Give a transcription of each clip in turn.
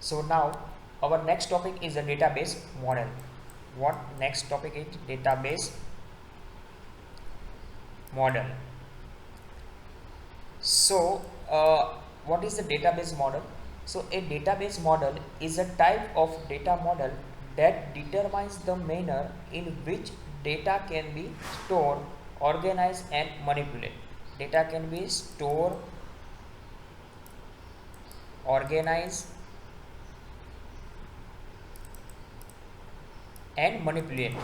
So now our next topic is a database model. What next topic is database model. So what is the database model? So a database model is a type of data model that determines the manner in which data can be stored, organized and manipulated. Data can be stored, organized and manipulated.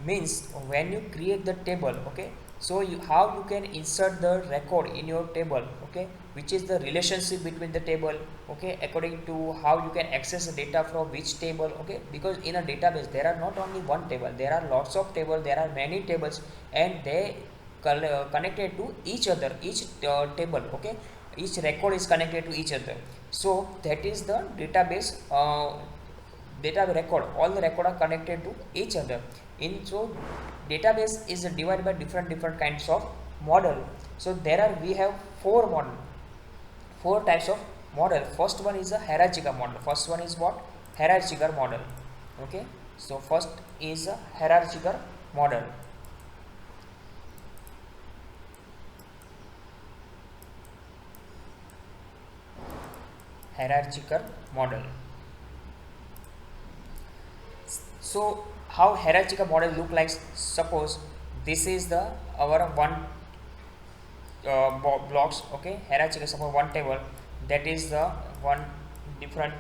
Means when you create the table, okay, so how you can insert the record in your table, okay, which is the relationship between the table, okay, according to how you can access the data from which table, okay, because in a database there are not only one table, there are lots of tables, there are many tables and they connected to each other, each table, okay, each record is connected to each other. So that is the database data record, all the record are connected to each other. In so database is divided by different kinds of model. So there are, we have four types of model. First one is a hierarchical model. First one is what? Hierarchical model. Okay, so first is a hierarchical model. Hierarchical model. So how hierarchical model look like? Suppose this is the our one blocks, okay, hierarchical. Suppose one table, that is the one different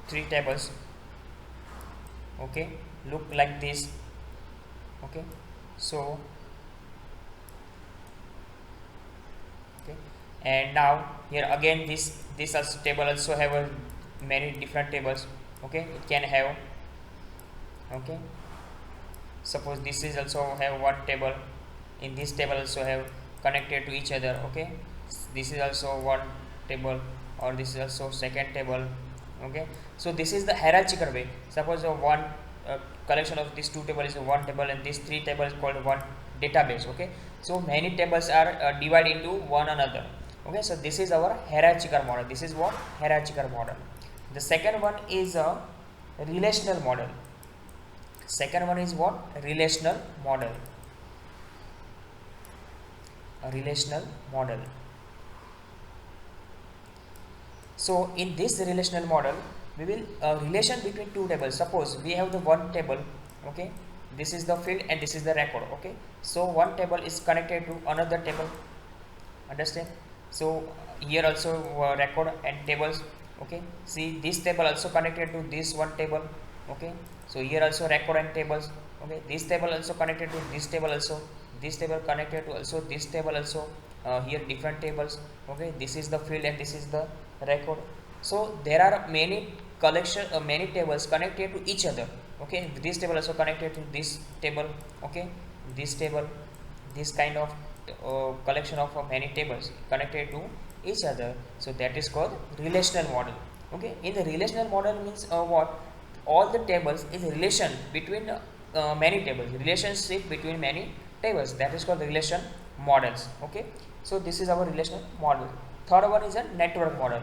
three tables, okay, look like this, okay. So okay, and now here again this also table also have a many different tables, okay, it can have, okay. Suppose this is also have one table, in this table also have connected to each other, okay. This is also one table, or this is also second table, okay. So this is the hierarchical way. Suppose one collection of these two tables is one table and these three tables is called one database, okay. So many tables are divided into one another, okay. So this is our hierarchical model. This is what? Hierarchical model. The second one is a relational model. Second one is what? Relational model. A relational model. So in this relational model, we will relation between two tables. Suppose we have the one table, okay, this is the field and this is the record, okay. So one table is connected to another table, understand. So here also record and tables, okay. See, this table also connected to this one table, okay. So here also record and tables, okay. This table also connected to this table also, this table connected to also this table also, here different tables, okay. This is the field and this is the record. So there are many collection many tables connected to each other, okay. This table also connected to this table, okay. This table, this kind of collection of many tables connected to each other. So that is called relational model, okay. In the relational model means what? All the tables is a relation between many tables, relationship between many tables, that is called the relation models, okay. So this is our relational model. Third one is a network model.